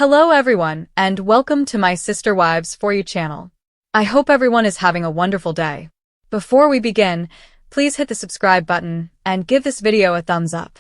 Hello everyone, and welcome to my Sister Wives For You channel. I hope everyone is having a wonderful day. Before we begin, please hit the subscribe button and give this video a thumbs up.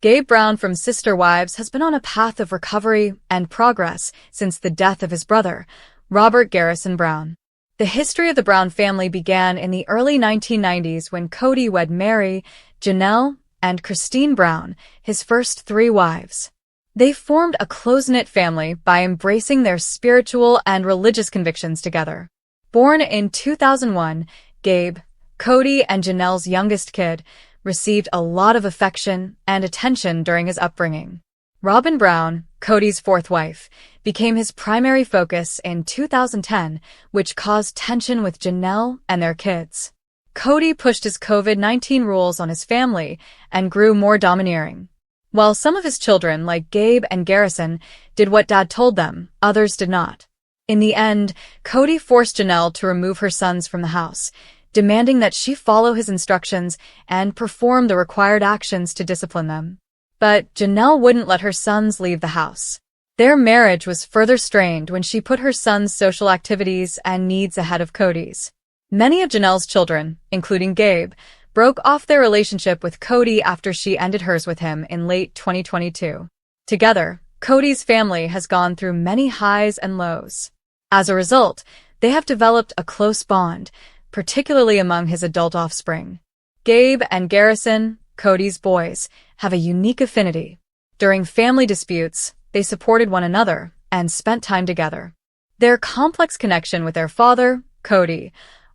Gabe Brown from Sister Wives has been on a path of recovery and progress since the death of his brother, Robert Garrison Brown. The history of the Brown family began in the early 1990s when Kody wed Mary, Janelle, and Christine Brown, his first 3 wives. They formed a close-knit family by embracing their spiritual and religious convictions together. Born in 2001, Gabe, Kody and Janelle's youngest kid, received a lot of affection and attention during his upbringing. Robyn Brown, Kody's 4th wife, became his primary focus in 2010, which caused tension with Janelle and their kids. Kody pushed his COVID-19 rules on his family and grew more domineering. While some of his children, like Gabe and Garrison, did what Dad told them, others did not. In the end, Kody forced Janelle to remove her sons from the house, demanding that she follow his instructions and perform the required actions to discipline them. But Janelle wouldn't let her sons leave the house. Their marriage was further strained when she put her sons' social activities and needs ahead of Kody's. Many of Janelle's children, including Gabe, broke off their relationship with Kody after she ended hers with him in late 2022. Together, Kody's family has gone through many highs and lows. As a result, they have developed a close bond, particularly among his adult offspring. Gabe and Garrison, Kody's boys, have a unique affinity. During family disputes, they supported one another and spent time together. Their complex connection with their father, Kody,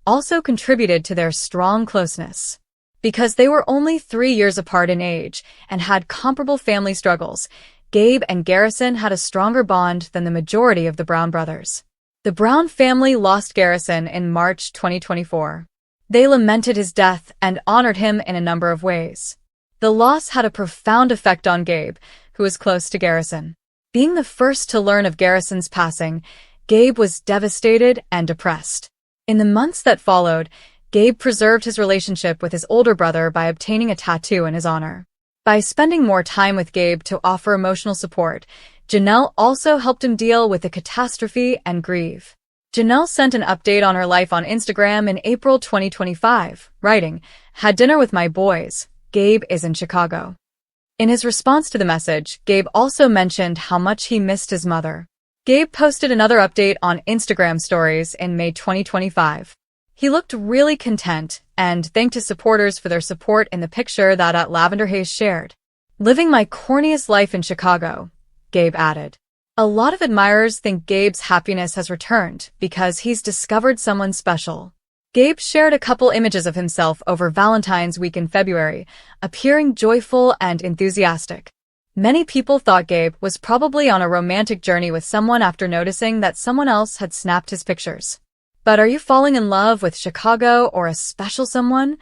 also contributed to their strong closeness. Because they were only 3 years apart in age and had comparable family struggles, Gabe and Garrison had a stronger bond than the majority of the Brown brothers. The Brown family lost Garrison in March 2024. They lamented his death and honored him in a number of ways. The loss had a profound effect on Gabe, who was close to Garrison. Being the first to learn of Garrison's passing, Gabe was devastated and depressed. In the months that followed, Gabe preserved his relationship with his older brother by obtaining a tattoo in his honor. By spending more time with Gabe to offer emotional support, Janelle also helped him deal with the catastrophe and grieve. Janelle sent an update on her life on Instagram in April 2025, writing, "Had dinner with my boys. Gabe is in Chicago." In his response to the message, Gabe also mentioned how much he missed his mother. Gabe posted another update on Instagram stories in May 2025. He looked really content and thanked his supporters for their support in the picture that Lavender Haze shared. "Living my corniest life in Chicago," Gabe added. A lot of admirers think Gabe's happiness has returned because he's discovered someone special. Gabe shared a couple images of himself over Valentine's week in February, appearing joyful and enthusiastic. Many people thought Gabe was probably on a romantic journey with someone after noticing that someone else had snapped his pictures. But are you falling in love with Chicago or a special someone?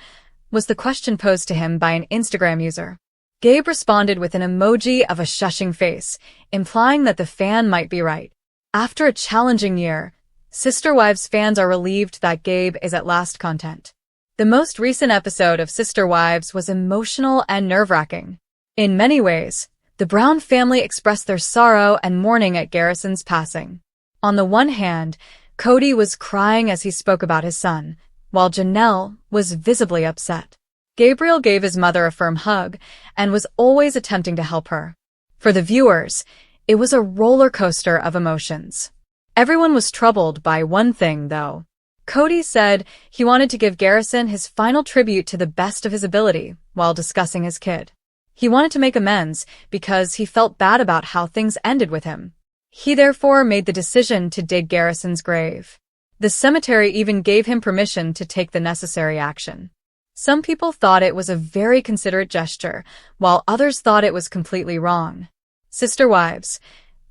Was the question posed to him by an Instagram user. Gabe responded with an emoji of a shushing face, implying that the fan might be right. After a challenging year, Sister Wives fans are relieved that Gabe is at last content. The most recent episode of Sister Wives was emotional and nerve-wracking. In many ways, the Brown family expressed their sorrow and mourning at Garrison's passing. On the one hand, Kody was crying as he spoke about his son, while Janelle was visibly upset. Gabriel gave his mother a firm hug and was always attempting to help her. For the viewers, it was a roller coaster of emotions. Everyone was troubled by one thing, though. Kody said he wanted to give Garrison his final tribute to the best of his ability while discussing his kid. He wanted to make amends because he felt bad about how things ended with him. He therefore made the decision to dig Garrison's grave. The cemetery even gave him permission to take the necessary action. Some people thought it was a very considerate gesture, while others thought it was completely wrong. Sister Wives,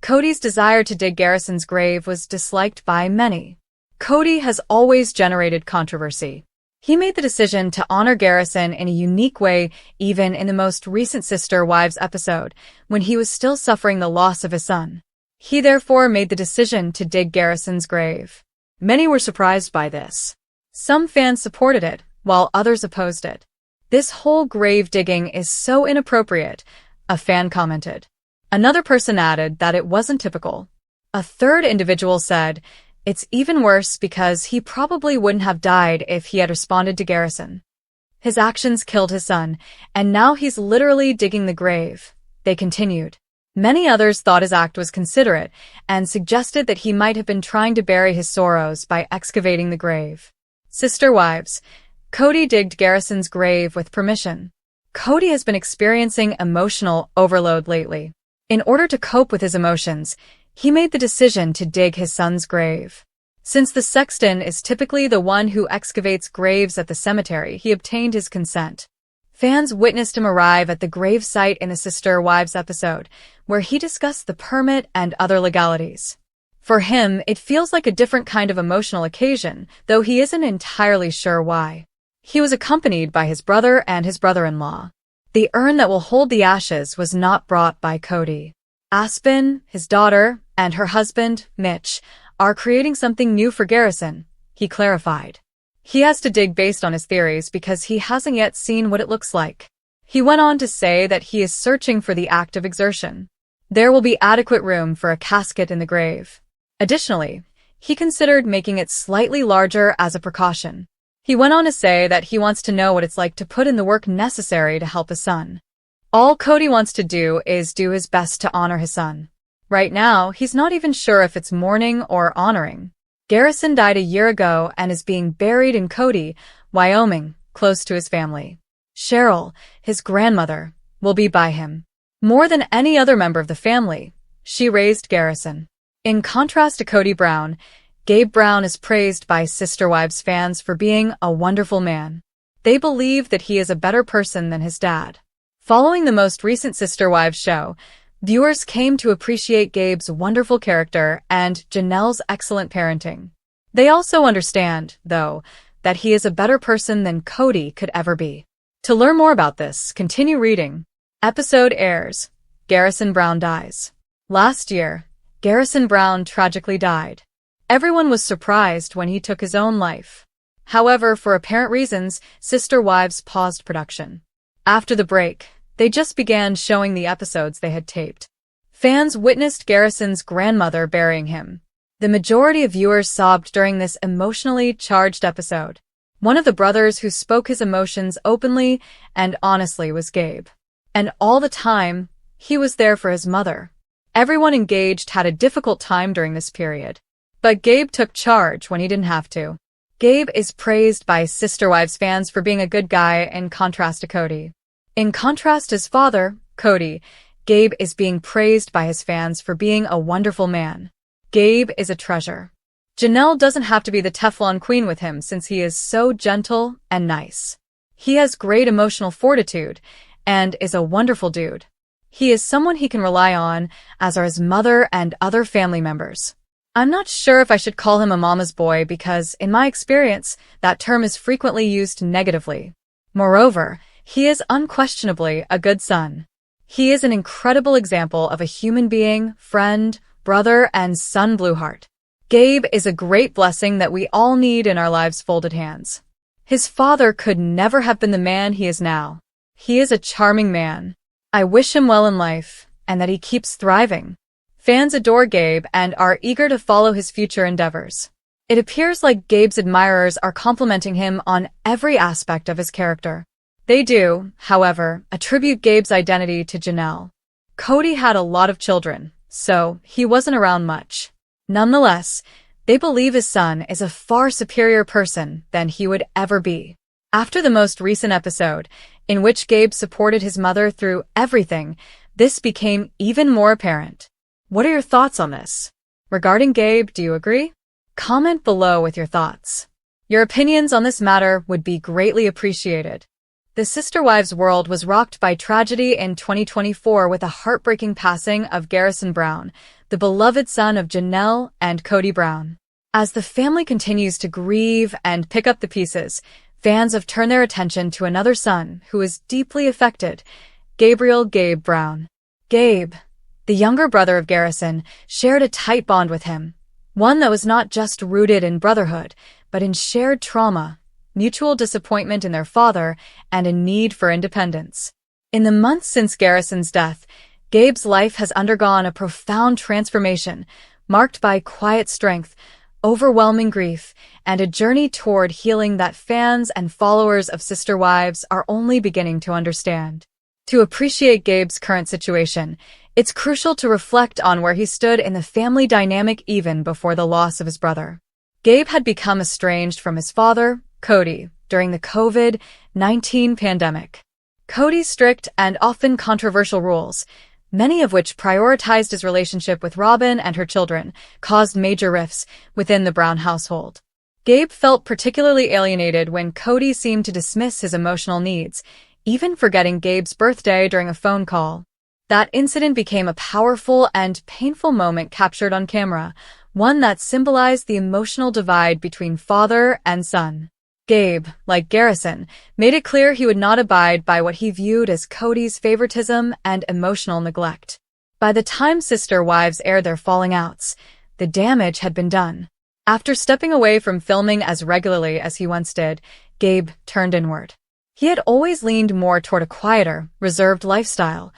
Kody's desire to dig Garrison's grave was disliked by many. Kody has always generated controversy. He made the decision to honor Garrison in a unique way, even in the most recent Sister Wives episode, when he was still suffering the loss of his son. He therefore made the decision to dig Garrison's grave. Many were surprised by this. Some fans supported it, while others opposed it. "This whole grave digging is so inappropriate," a fan commented. Another person added that it wasn't typical. A third individual said, "It's even worse because he probably wouldn't have died if he had responded to Garrison. His actions killed his son, and now he's literally digging the grave." They continued. Many others thought his act was considerate and suggested that he might have been trying to bury his sorrows by excavating the grave. Sister wives. Kody digged Garrison's grave with permission. Kody has been experiencing emotional overload lately. In order to cope with his emotions, he made the decision to dig his son's grave. Since the sexton is typically the one who excavates graves at the cemetery, he obtained his consent. Fans witnessed him arrive at the grave site in the Sister Wives episode, where he discussed the permit and other legalities. For him, it feels like a different kind of emotional occasion, though he isn't entirely sure why. He was accompanied by his brother and his brother-in-law. The urn that will hold the ashes was not brought by Kody. Aspen, his daughter, and her husband, Mitch, are creating something new for Garrison, he clarified. He has to dig based on his theories because he hasn't yet seen what it looks like. He went on to say that he is searching for the act of exertion. There will be adequate room for a casket in the grave. Additionally, he considered making it slightly larger as a precaution. He went on to say that he wants to know what it's like to put in the work necessary to help his son. All Kody wants to do is do his best to honor his son. Right now, he's not even sure if it's mourning or honoring. Garrison died a year ago and is being buried in Kody, Wyoming, close to his family. Cheryl, his grandmother, will be by him. More than any other member of the family, she raised Garrison. In contrast to Kody Brown, Gabe Brown is praised by Sister Wives fans for being a wonderful man. They believe that he is a better person than his dad. Following the most recent Sister Wives show, viewers came to appreciate Gabe's wonderful character and Janelle's excellent parenting. They also understand, though, that he is a better person than Kody could ever be. To learn more about this, continue reading. Episode airs. Garrison Brown dies. Last year, Garrison Brown tragically died. Everyone was surprised when he took his own life. However, for apparent reasons, Sister Wives paused production. After the break, they just began showing the episodes they had taped. Fans witnessed Garrison's grandmother burying him. The majority of viewers sobbed during this emotionally charged episode. One of the brothers who spoke his emotions openly and honestly was Gabe. And all the time, he was there for his mother. Everyone engaged had a difficult time during this period. But Gabe took charge when he didn't have to. Gabe is praised by Sister Wives fans for being a good guy in contrast to Kody. In contrast to his father, Kody, Gabe is being praised by his fans for being a wonderful man. Gabe is a treasure. Janelle doesn't have to be the Teflon queen with him since he is so gentle and nice. He has great emotional fortitude and is a wonderful dude. He is someone he can rely on, as are his mother and other family members. I'm not sure if I should call him a mama's boy because, in my experience, that term is frequently used negatively. Moreover, he is unquestionably a good son. He is an incredible example of a human being, friend, brother, and son Blueheart. Gabe is a great blessing that we all need in our lives' folded hands. His father could never have been the man he is now. He is a charming man. I wish him well in life, and that he keeps thriving. Fans adore Gabe and are eager to follow his future endeavors. It appears like Gabe's admirers are complimenting him on every aspect of his character. They do, however, attribute Gabe's identity to Janelle. Kody had a lot of children, so he wasn't around much. Nonetheless, they believe his son is a far superior person than he would ever be. After the most recent episode, in which Gabe supported his mother through everything, this became even more apparent. What are your thoughts on this? Regarding Gabe, do you agree? Comment below with your thoughts. Your opinions on this matter would be greatly appreciated. The Sister Wives world was rocked by tragedy in 2024 with a heartbreaking passing of Garrison Brown, the beloved son of Janelle and Kody Brown. As the family continues to grieve and pick up the pieces, fans have turned their attention to another son who is deeply affected, Gabe Brown. Gabe, the younger brother of Garrison, shared a tight bond with him, one that was not just rooted in brotherhood, but in shared trauma, mutual disappointment in their father, and a need for independence. In the months since Garrison's death, Gabe's life has undergone a profound transformation, marked by quiet strength, overwhelming grief, and a journey toward healing that fans and followers of Sister Wives are only beginning to understand. To appreciate Gabe's current situation, it's crucial to reflect on where he stood in the family dynamic even before the loss of his brother. Gabe had become estranged from his father, Kody, during the COVID-19 pandemic. Kody's strict and often controversial rules, many of which prioritized his relationship with Robyn and her children, caused major rifts within the Brown household. Gabe felt particularly alienated when Kody seemed to dismiss his emotional needs, even forgetting Gabe's birthday during a phone call. That incident became a powerful and painful moment captured on camera, one that symbolized the emotional divide between father and son. Gabe, like Garrison, made it clear he would not abide by what he viewed as Kody's favoritism and emotional neglect. By the time Sister Wives aired their falling outs, the damage had been done. After stepping away from filming as regularly as he once did, Gabe turned inward. He had always leaned more toward a quieter, reserved lifestyle,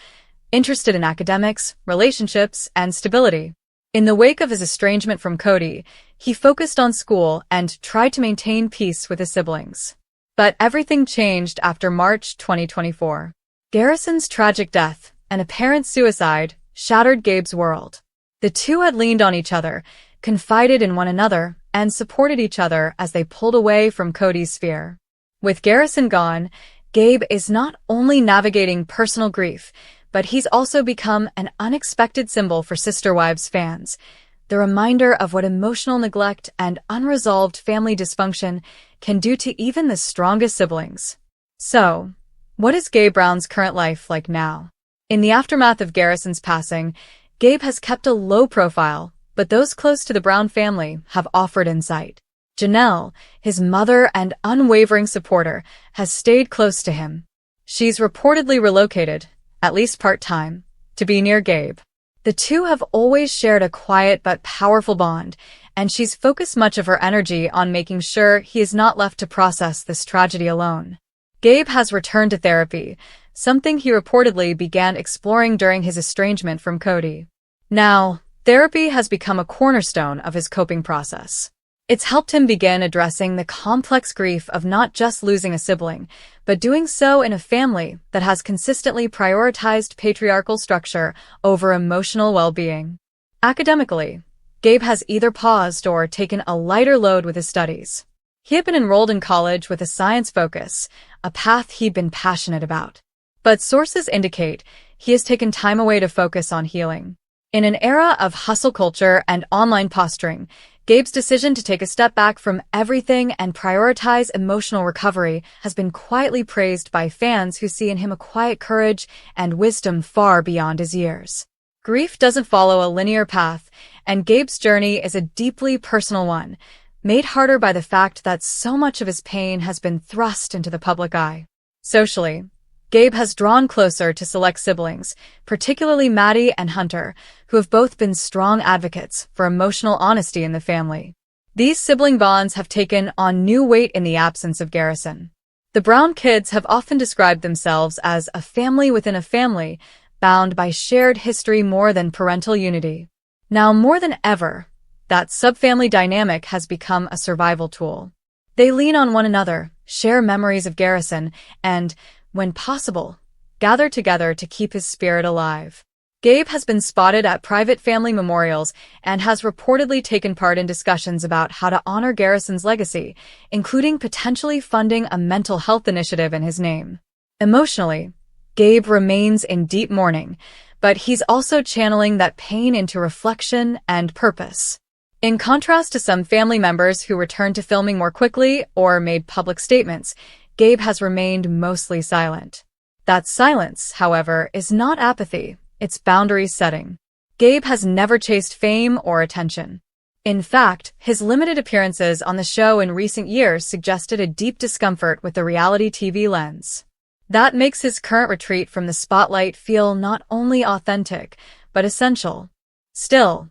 interested in academics, relationships, and stability. In the wake of his estrangement from Kody, he focused on school and tried to maintain peace with his siblings. But everything changed after March 2024. Garrison's tragic death, an apparent suicide, shattered Gabe's world. The two had leaned on each other, confided in one another, and supported each other as they pulled away from Kody's sphere. With Garrison gone, Gabe is not only navigating personal grief, but he's also become an unexpected symbol for Sister Wives fans, the reminder of what emotional neglect and unresolved family dysfunction can do to even the strongest siblings. So, what is Gabe Brown's current life like now? In the aftermath of Garrison's passing, Gabe has kept a low profile, but those close to the Brown family have offered insight. Janelle, his mother and unwavering supporter, has stayed close to him. She's reportedly relocated, at least part-time, to be near Gabe. The two have always shared a quiet but powerful bond, and she's focused much of her energy on making sure he is not left to process this tragedy alone. Gabe has returned to therapy, something he reportedly began exploring during his estrangement from Kody. Now, therapy has become a cornerstone of his coping process. It's helped him begin addressing the complex grief of not just losing a sibling, but doing so in a family that has consistently prioritized patriarchal structure over emotional well-being. Academically, Gabe has either paused or taken a lighter load with his studies. He had been enrolled in college with a science focus, a path he'd been passionate about. But sources indicate he has taken time away to focus on healing. In an era of hustle culture and online posturing, Gabe's decision to take a step back from everything and prioritize emotional recovery has been quietly praised by fans who see in him a quiet courage and wisdom far beyond his years. Grief doesn't follow a linear path, and Gabe's journey is a deeply personal one, made harder by the fact that so much of his pain has been thrust into the public eye. Socially, Gabe has drawn closer to select siblings, particularly Maddie and Hunter, who have both been strong advocates for emotional honesty in the family. These sibling bonds have taken on new weight in the absence of Garrison. The Brown kids have often described themselves as a family within a family, bound by shared history more than parental unity. Now more than ever, that subfamily dynamic has become a survival tool. They lean on one another, share memories of Garrison, and, when possible, gather together to keep his spirit alive. Gabe has been spotted at private family memorials and has reportedly taken part in discussions about how to honor Garrison's legacy, including potentially funding a mental health initiative in his name. Emotionally, Gabe remains in deep mourning, but he's also channeling that pain into reflection and purpose. In contrast to some family members who returned to filming more quickly or made public statements, Gabe has remained mostly silent. That silence, however, is not apathy, it's boundary setting. Gabe has never chased fame or attention. In fact, his limited appearances on the show in recent years suggested a deep discomfort with the reality TV lens. That makes his current retreat from the spotlight feel not only authentic, but essential. Still,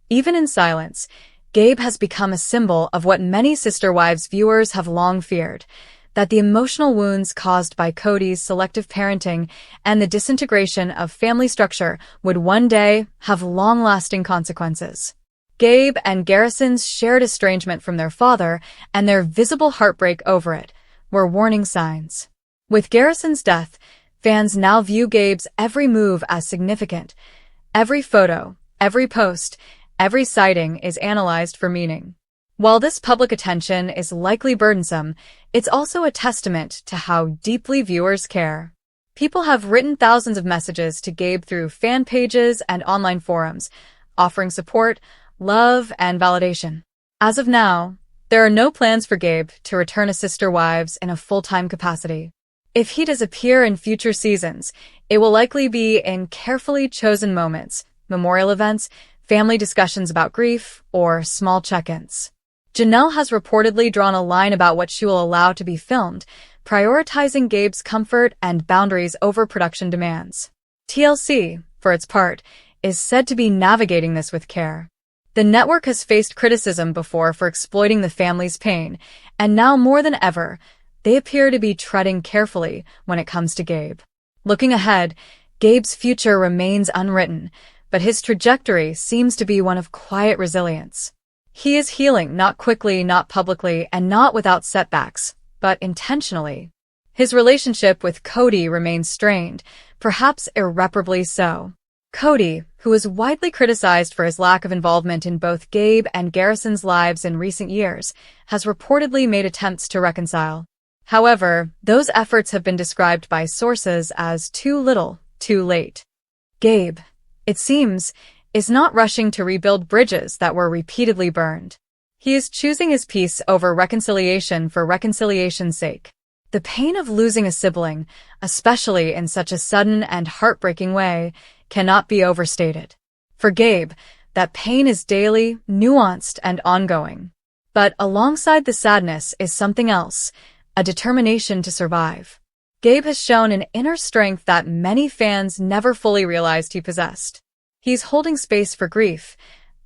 even in silence, Gabe has become a symbol of what many Sister Wives viewers have long feared: that the emotional wounds caused by Kody's selective parenting and the disintegration of family structure would one day have long-lasting consequences. Gabe and Garrison's shared estrangement from their father and their visible heartbreak over it were warning signs. With Garrison's death, fans now view Gabe's every move as significant. Every photo, every post, every sighting is analyzed for meaning. While this public attention is likely burdensome, it's also a testament to how deeply viewers care. People have written thousands of messages to Gabe through fan pages and online forums, offering support, love, and validation. As of now, there are no plans for Gabe to return to Sister Wives in a full-time capacity. If he does appear in future seasons, it will likely be in carefully chosen moments, memorial events, family discussions about grief, or small check-ins. Janelle has reportedly drawn a line about what she will allow to be filmed, prioritizing Gabe's comfort and boundaries over production demands. TLC, for its part, is said to be navigating this with care. The network has faced criticism before for exploiting the family's pain, and now more than ever, they appear to be treading carefully when it comes to Gabe. Looking ahead, Gabe's future remains unwritten, but his trajectory seems to be one of quiet resilience. He is healing, not quickly, not publicly, and not without setbacks, but intentionally. His relationship with Kody remains strained, perhaps irreparably so. Kody, who is widely criticized for his lack of involvement in both Gabe and Garrison's lives in recent years, has reportedly made attempts to reconcile. However, those efforts have been described by sources as too little, too late. Gabe, it seems, is not rushing to rebuild bridges that were repeatedly burned. He is choosing his peace over reconciliation for reconciliation's sake. The pain of losing a sibling, especially in such a sudden and heartbreaking way, cannot be overstated. For Gabe, that pain is daily, nuanced, and ongoing. But alongside the sadness is something else, a determination to survive. Gabe has shown an inner strength that many fans never fully realized he possessed. He's holding space for grief,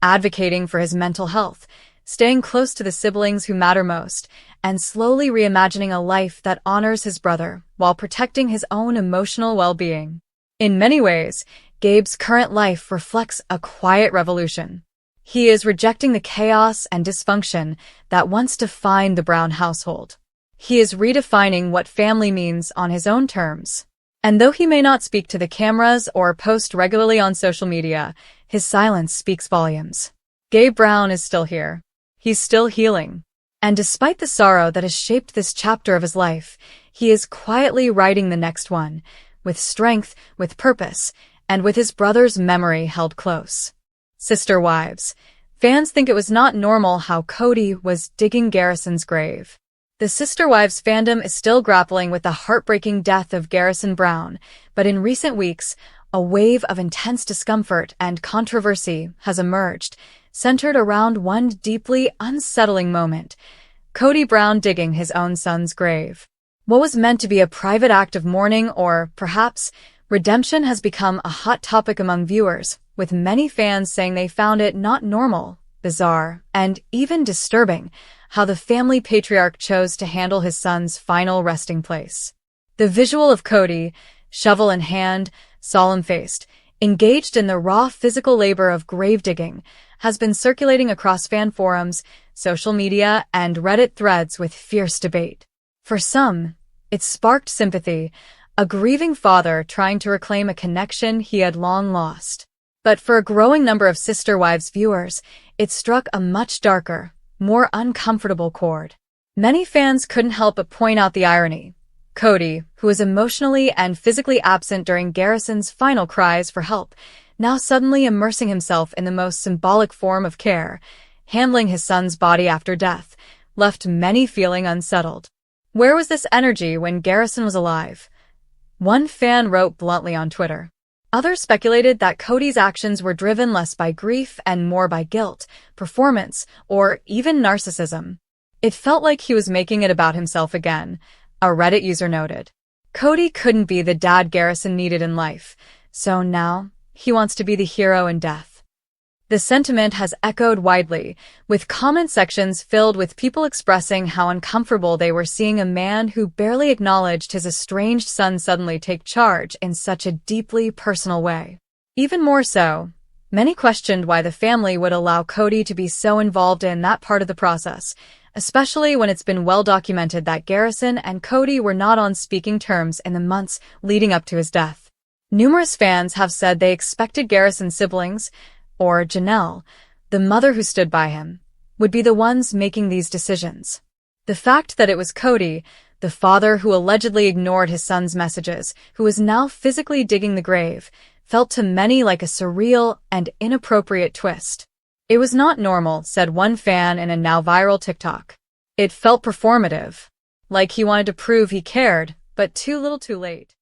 advocating for his mental health, staying close to the siblings who matter most, and slowly reimagining a life that honors his brother while protecting his own emotional well-being. In many ways, Gabe's current life reflects a quiet revolution. He is rejecting the chaos and dysfunction that once defined the Brown household. He is redefining what family means on his own terms. And though he may not speak to the cameras or post regularly on social media, his silence speaks volumes. Gabe Brown is still here. He's still healing. And despite the sorrow that has shaped this chapter of his life, he is quietly writing the next one, with strength, with purpose, and with his brother's memory held close. Sister Wives. Fans think it was not normal how Kody was digging Garrison's grave. The Sister Wives fandom is still grappling with the heartbreaking death of Garrison Brown, but in recent weeks, a wave of intense discomfort and controversy has emerged, centered around one deeply unsettling moment: Kody Brown digging his own son's grave. What was meant to be a private act of mourning or, perhaps, redemption has become a hot topic among viewers, with many fans saying they found it not normal, bizarre, and even disturbing how the family patriarch chose to handle his son's final resting place. The visual of Kody, shovel in hand, solemn-faced, engaged in the raw physical labor of grave digging, has been circulating across fan forums, social media, and Reddit threads with fierce debate. For some, it sparked sympathy, a grieving father trying to reclaim a connection he had long lost. But for a growing number of Sister Wives viewers, it struck a much darker, more uncomfortable chord. Many fans couldn't help but point out the irony. Kody, who was emotionally and physically absent during Garrison's final cries for help, now suddenly immersing himself in the most symbolic form of care, handling his son's body after death, left many feeling unsettled. Where was this energy when Garrison was alive? One fan wrote bluntly on Twitter. Others speculated that Kody's actions were driven less by grief and more by guilt, performance, or even narcissism. It felt like he was making it about himself again, a Reddit user noted. Kody couldn't be the dad Garrison needed in life, so now he wants to be the hero in death. The sentiment has echoed widely, with comment sections filled with people expressing how uncomfortable they were seeing a man who barely acknowledged his estranged son suddenly take charge in such a deeply personal way. Even more so, many questioned why the family would allow Kody to be so involved in that part of the process, especially when it's been well documented that Garrison and Kody were not on speaking terms in the months leading up to his death. Numerous fans have said they expected Garrison's siblings, or Janelle, the mother who stood by him, would be the ones making these decisions. The fact that it was Kody, the father who allegedly ignored his son's messages, who was now physically digging the grave, felt to many like a surreal and inappropriate twist. It was not normal, said one fan in a now viral TikTok. It felt performative, like he wanted to prove he cared, but too little too late.